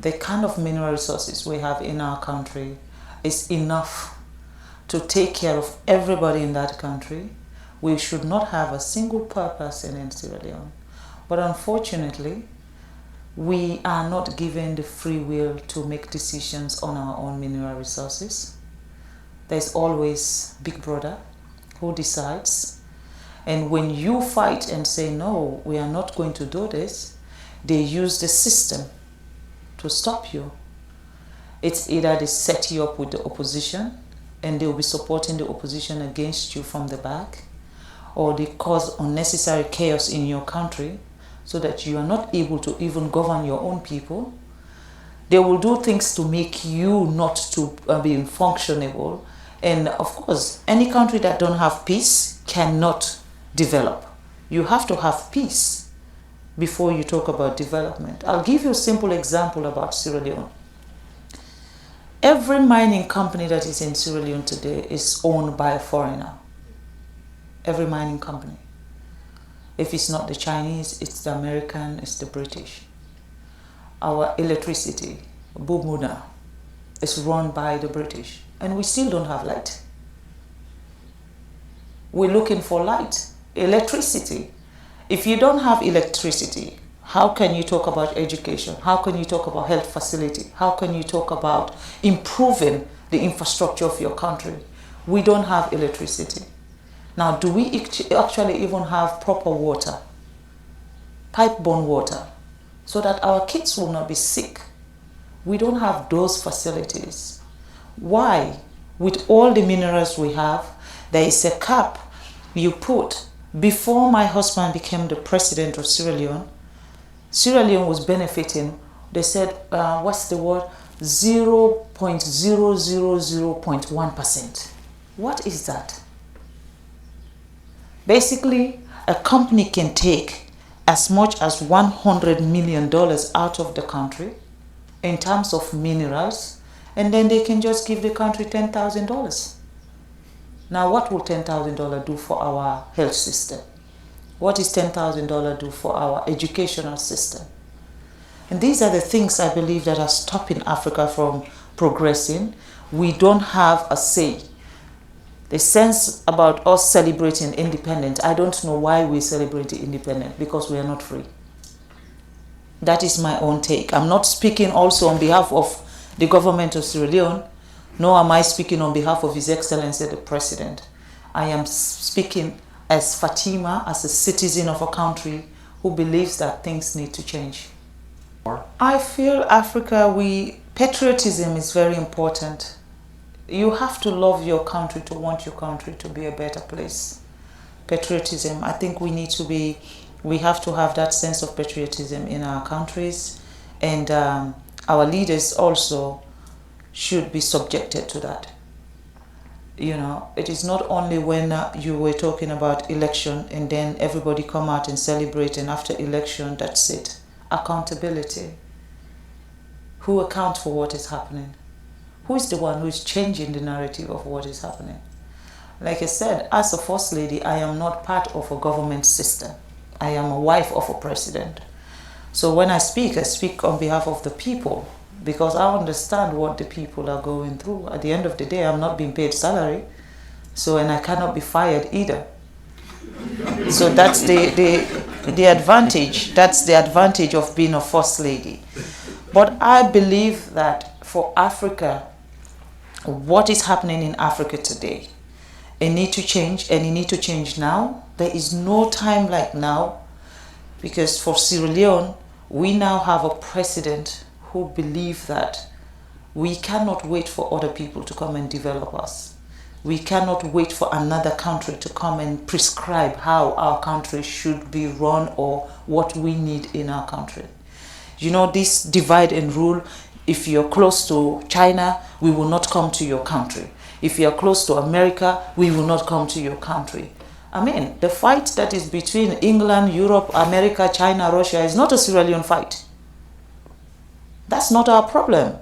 the kind of mineral resources we have in our country is enough to take care of everybody in that country. We should not have a single poor person in Sierra Leone. But unfortunately, we are not given the free will to make decisions on our own mineral resources. There's always Big Brother who decides. And when you fight and say, no, we are not going to do this, they use the system to stop you. It's either they set you up with the opposition and they'll be supporting the opposition against you from the back, or they cause unnecessary chaos in your country so that you are not able to even govern your own people. They will do things to make you not to be functionable. And of course, any country that don't have peace cannot develop. You have to have peace before you talk about development. I'll give you a simple example about Sierra Leone. Every mining company that is in Sierra Leone today is owned by a foreigner. Every mining company. If it's not the Chinese, it's the American, it's the British. Our electricity, Bumuna, is run by the British, and we still don't have light. We're looking for light, electricity. If you don't have electricity, how can you talk about education? How can you talk about health facility? How can you talk about improving the infrastructure of your country? We don't have electricity. Now, do we actually even have proper water, pipe-borne water, so that our kids will not be sick? We don't have those facilities. Why? With all the minerals we have, there is a cap you put. Before my husband became the president of Sierra Leone was benefiting, they said, what's the word? 0.000.1%. What is that? Basically, a company can take as much as $100 million out of the country in terms of minerals, and then they can just give the country $10,000. Now, what will $10,000 do for our health system? What does $10,000 do for our educational system? And these are the things I believe that are stopping Africa from progressing. We don't have a say. The sense about us celebrating independence, I don't know why we celebrate independence, because we are not free. That is my own take. I'm not speaking also on behalf of the government of Sierra Leone, nor am I speaking on behalf of His Excellency the President. I am speaking as Fatima, as a citizen of a country who believes that things need to change. I feel Africa, patriotism is very important. You have to love your country to want your country to be a better place. Patriotism, I think we have to have that sense of patriotism in our countries, and our leaders also should be subjected to that. You know, it is not only when you were talking about election and then everybody come out and celebrate, and after election, that's it. Accountability. Who accounts for what is happening? Who is the one who is changing the narrative of what is happening? Like I said, as a First Lady, I am not part of a government system. I am a wife of a president. So when I speak on behalf of the people, because I understand what the people are going through. At the end of the day, I'm not being paid salary, and I cannot be fired either. So that's the advantage. That's the advantage of being a First Lady. But I believe that for Africa, what is happening in Africa today, it needs to change, and it needs to change now. There is no time like now, because for Sierra Leone, we now have a president who believes that we cannot wait for other people to come and develop us. We cannot wait for another country to come and prescribe how our country should be run or what we need in our country. You know, this divide and rule, if you're close to China, we will not come to your country. If you're close to America, we will not come to your country. I mean, the fight that is between England, Europe, America, China, Russia is not a Sierra Leone fight. That's not our problem.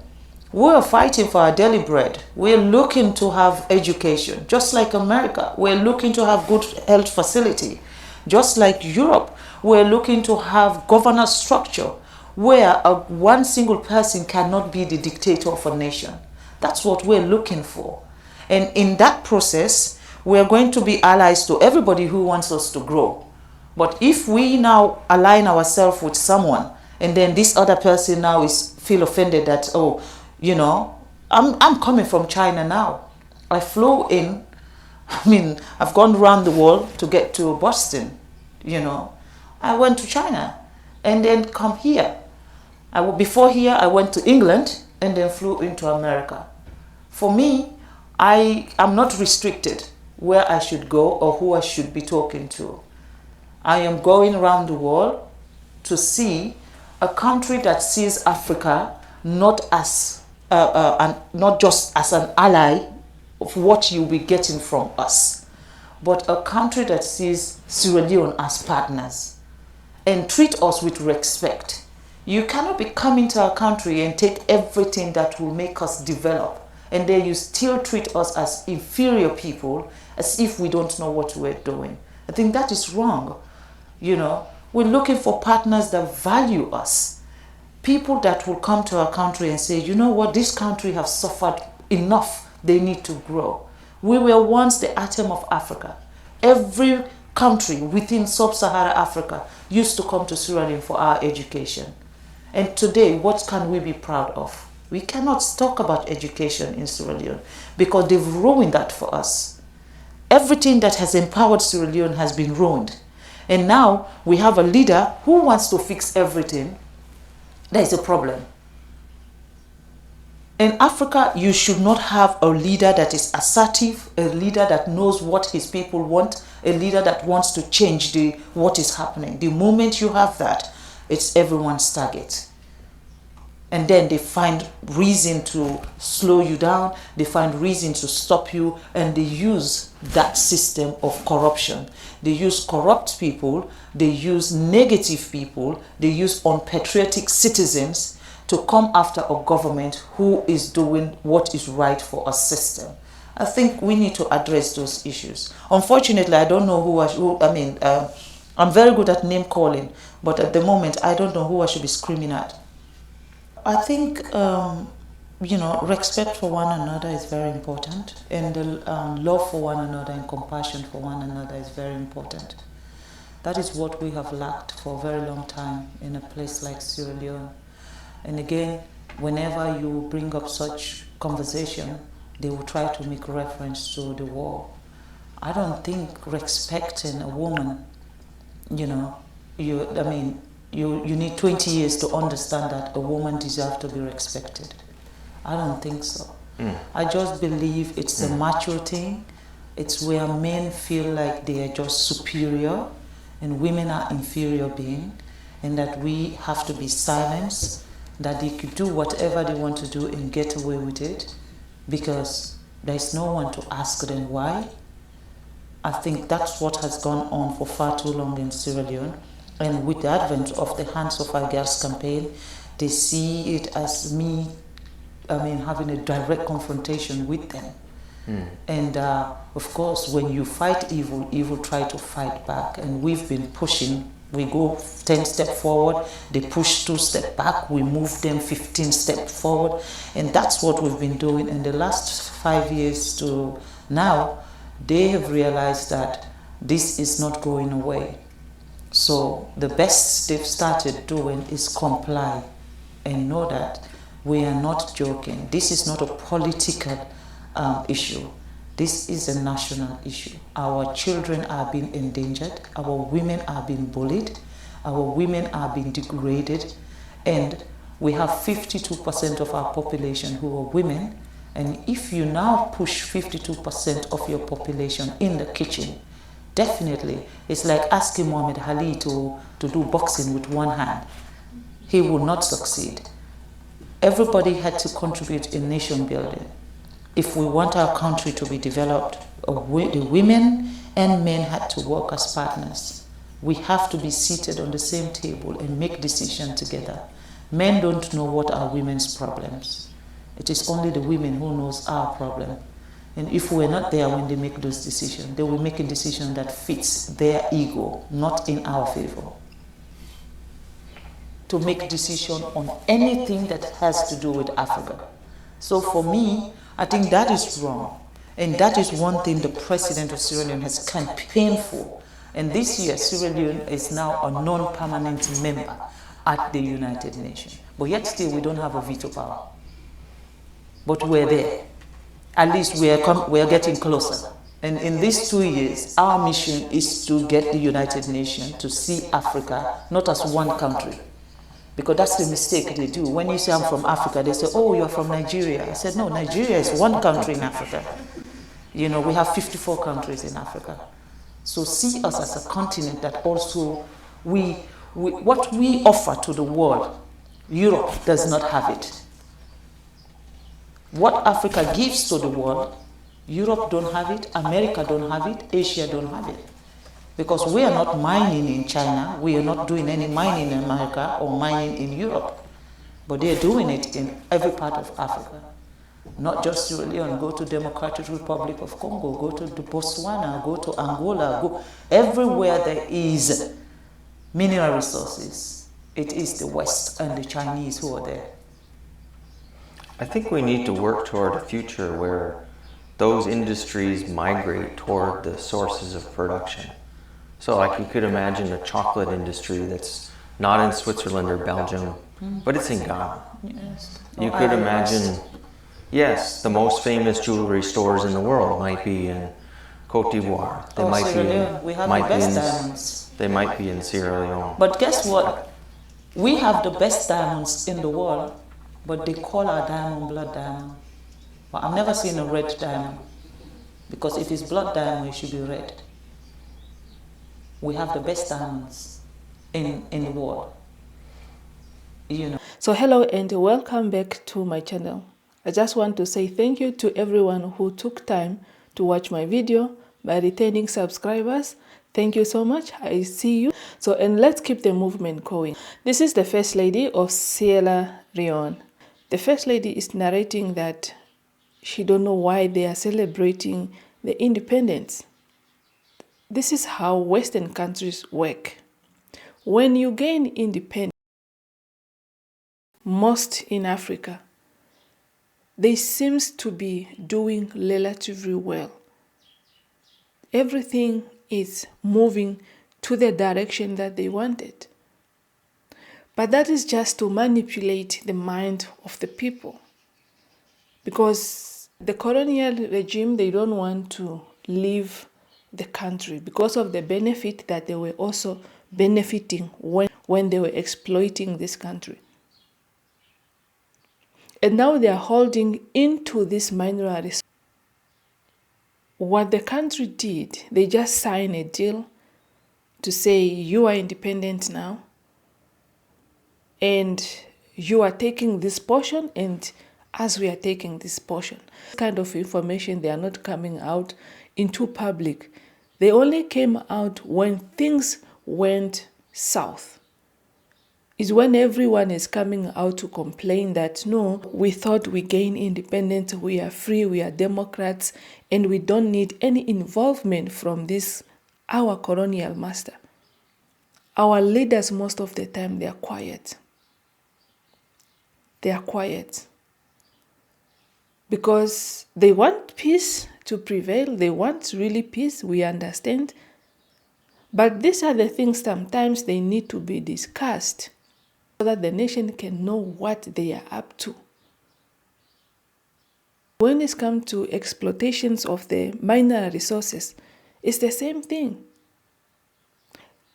We're fighting for our daily bread. We're looking to have education, just like America. We're looking to have good health facility, just like Europe. We're looking to have governance structure. where one single person cannot be the dictator of a nation. That's what we're looking for. And in that process, we're going to be allies to everybody who wants us to grow. But if we now align ourselves with someone, and then this other person now feel offended that, oh, you know, I'm coming from China now. I flew in, I mean, I've gone around the world to get to Boston, you know. I went to China and then come here. Before here, I went to England and then flew into America. For me, I am not restricted where I should go or who I should be talking to. I am going around the world to see a country that sees Africa not as not just as an ally of what you'll be getting from us, but a country that sees Sierra Leone as partners and treat us with respect. You cannot be coming to our country and take everything that will make us develop, and then you still treat us as inferior people, as if we don't know what we're doing. I think that is wrong. You know, we're looking for partners that value us. People that will come to our country and say, you know what, this country has suffered enough, they need to grow. We were once the atom of Africa. Every country within sub-Saharan Africa used to come to Sierra Leone for our education. And today, what can we be proud of? We cannot talk about education in Sierra Leone because they've ruined that for us. Everything that has empowered Sierra Leone has been ruined. And now we have a leader who wants to fix everything. There is a problem. In Africa, you should not have a leader that is assertive, a leader that knows what his people want, a leader that wants to change what is happening. The moment you have that, it's everyone's target. And then they find reason to slow you down, they find reason to stop you, and they use that system of corruption. They use corrupt people, they use negative people, they use unpatriotic citizens to come after a government who is doing what is right for a system. I think we need to address those issues. Unfortunately, I don't know I'm very good at name calling, but at the moment, I don't know who I should be screaming at. I think, respect for one another is very important, and the love for one another and compassion for one another is very important. That is what we have lacked for a very long time in a place like Sierra Leone. And again, whenever you bring up such conversation, they will try to make reference to the war. I don't think respecting a woman, you need 20 years to understand that a woman deserves to be respected. I don't think so. I just believe it's a macho thing. It's where men feel like they are just superior and women are inferior beings, and that we have to be silenced, that they could do whatever they want to do and get away with it because there's no one to ask them why. I think that's what has gone on for far too long in Sierra Leone. And with the advent of the Hands of Our Girls campaign, they see it as having a direct confrontation with them. And of course, when you fight evil, evil try to fight back. And we've been pushing. We go 10 steps forward, they push 2 steps back, we move them 15 steps forward. And that's what we've been doing in the last 5 years to now. They have realized that this is not going away. So the best they've started doing is comply and know that we are not joking. This is not a political issue. This is a national issue. Our children are being endangered. Our women are being bullied. Our women are being degraded. And we have 52% of our population who are women. And if you now push 52% of your population in the kitchen, definitely, it's like asking Muhammad Ali to do boxing with one hand. He will not succeed. Everybody had to contribute in nation building. If we want our country to be developed, the women and men had to work as partners. We have to be seated on the same table and make decisions together. Men don't know what are women's problems. It is only the women who knows our problem. And if we're not there when they make those decisions, they will make a decision that fits their ego, not in our favor. to make decision on anything that has to do with Africa. So for me, I think that is wrong. And that is one thing the president of Sierra Leone has campaigned for. And this year, Sierra Leone is now a non-permanent member at the United Nations. But yet still, we don't have a veto power. But we're there. At least we're getting closer. And in these 2 years, our mission is to get the United Nations to see Africa not as one country. Because that's the mistake they do. When you say I'm from Africa, they say, oh, you're from Nigeria. I said, no, Nigeria is one country in Africa. You know, we have 54 countries in Africa. So see us as a continent that also, what we offer to the world, Europe does not have it. What Africa gives to the world, Europe don't have it, America don't have it, Asia don't have it. Because we are not mining in China, we are not doing any mining in America or mining in Europe. But they are doing it in every part of Africa. Not just Sierra Leone, go to Democratic Republic of Congo, go to Botswana, go to Angola, go everywhere there is mineral resources. It is the West and the Chinese who are there. I think we need to work toward a future where those industries migrate toward the sources of production. So like you could imagine a chocolate industry that's not in Switzerland or Belgium, but it's in Ghana. Yes. You could imagine, yes, the most famous jewelry stores in the world might be in Cote d'Ivoire. They might be in, we have the best diamonds. They might be in Sierra Leone. But guess what? We have the best diamonds in the world, but they call our diamond blood diamond. But I've never seen a red diamond, because if it's blood diamond, it should be red. We have the best diamonds in the world. You know. So hello and welcome back to my channel. I just want to say thank you to everyone who took time to watch my video. My returning subscribers, thank you so much. I see you. So, and let's keep the movement going. This is the First Lady of Sierra Leone. The First Lady is narrating that she don't know why they are celebrating the independence. This is how Western countries work. When you gain independence, most in Africa, they seem to be doing relatively well. Everything is moving to the direction that they wanted. But that is just to manipulate the mind of the people. Because the colonial regime, they don't want to leave the country because of the benefit that they were also benefiting when they were exploiting this country. And now they are holding into this mineral resource. What the country did, they just signed a deal to say you are independent now and you are taking this portion, and as we are taking this portion, this kind of information, they are not coming out into public. They only came out when things went south. Is when everyone is coming out to complain that no, we thought we gained independence, we are free, we are democrats, and we don't need any involvement from this, our colonial master. Our leaders, most of the time, they are quiet. They are quiet. Because they want peace to prevail, they want really peace, we understand. But these are the things sometimes they need to be discussed so that the nation can know what they are up to. When it comes to exploitations of the mineral resources, it's the same thing.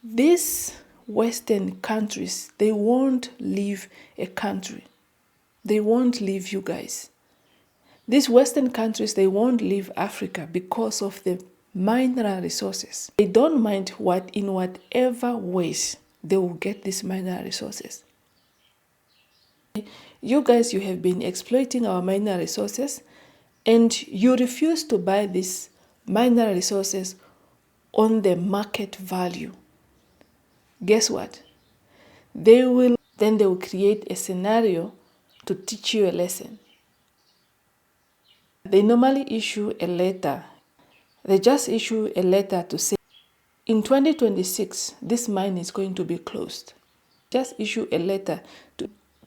These Western countries, they won't leave a country. They won't leave you guys. These Western countries, they won't leave Africa because of the mineral resources. They don't mind in whatever ways they will get these mineral resources. You guys, you have been exploiting our mineral resources, and you refuse to buy these mineral resources on the market value. Guess what? They will create a scenario to teach you a lesson. They normally issue a letter. They just issue a letter to say, in 2026, this mine is going to be closed. Just issue a letter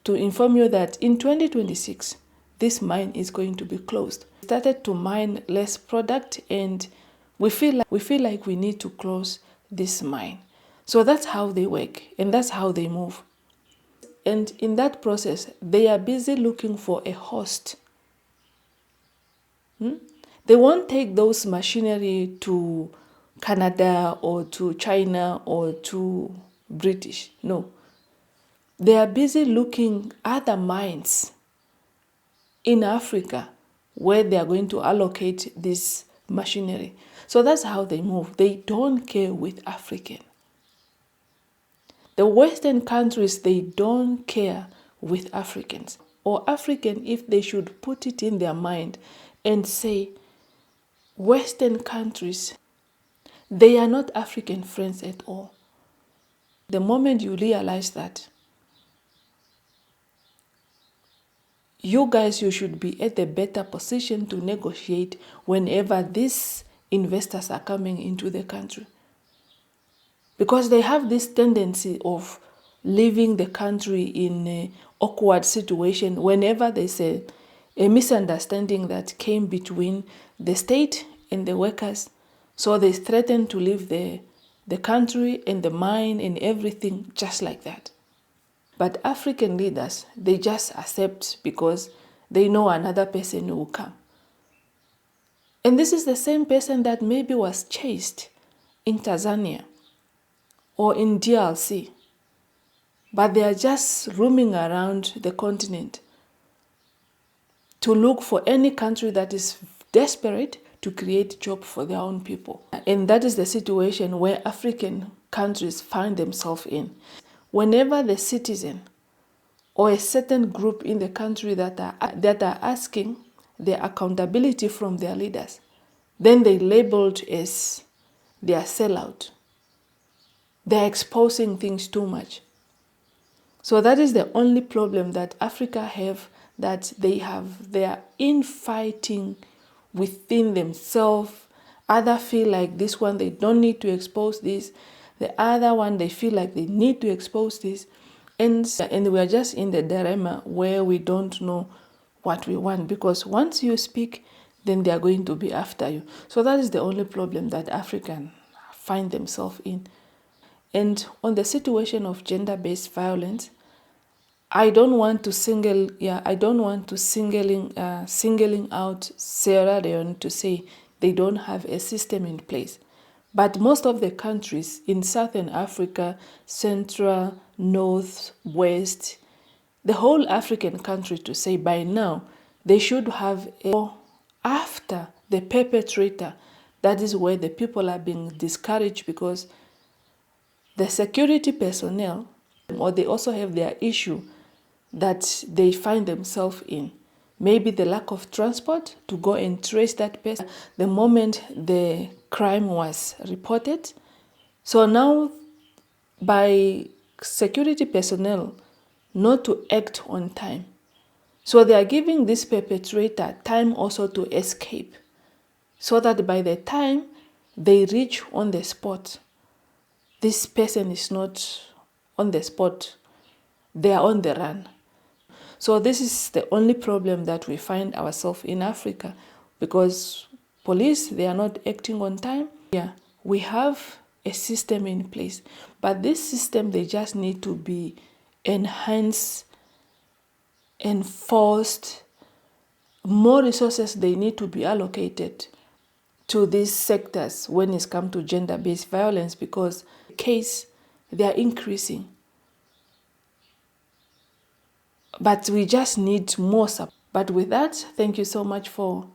to inform you that in 2026, this mine is going to be closed. We started to mine less product, and we feel like we need to close this mine. So that's how they work, and that's how they move. And in that process, they are busy looking for a host. They won't take those machinery to Canada or to China or to British. No. They are busy looking at the mines in Africa where they are going to allocate this machinery. So that's how they move. They don't care with African. The Western countries, they don't care with Africans. Or African, if they should put it in their mind and say, Western countries, they are not African friends at all. The moment you realize that, you guys, you should be at a better position to negotiate whenever these investors are coming into the country. Because they have this tendency of leaving the country in an awkward situation whenever there's a misunderstanding that came between the state and the workers. So they threaten to leave the country and the mine and everything just like that. But African leaders, they just accept because they know another person will come. And this is the same person that maybe was chased in Tanzania or in DRC. But they are just roaming around the continent to look for any country that is desperate to create jobs for their own people. And that is the situation where African countries find themselves in. Whenever the citizen or a certain group in the country that are asking their accountability from their leaders, then they labeled as they are sellout. They're exposing things too much. So that is the only problem that Africa have, that they are infighting within themselves. Others feel like this one, they don't need to expose this. The other one, they feel like they need to expose this. And we are just in the dilemma where we don't know what we want, because once you speak, then they are going to be after you. So that is the only problem that Africans find themselves in. And on the situation of gender-based violence, I don't want to singling out Sierra Leone to say they don't have a system in place. But most of the countries in Southern Africa, Central, North, West, the whole African country to say by now, they should have after the perpetrator. That is where the people are being discouraged, because the security personnel, or they also have their issue that they find themselves in. Maybe the lack of transport to go and trace that person the moment the crime was reported. So now, by security personnel not to act on time, so they are giving this perpetrator time also to escape, so that by the time they reach on the spot, this person is not on the spot, they are on the run. So this is the only problem that we find ourselves in Africa, because police, they are not acting on time. Yeah, we have a system in place, but this system, they just need to be enhanced, enforced. More resources, they need to be allocated to these sectors when it's come to gender-based violence, because they are increasing. But we just need more support. But with that, thank you so much for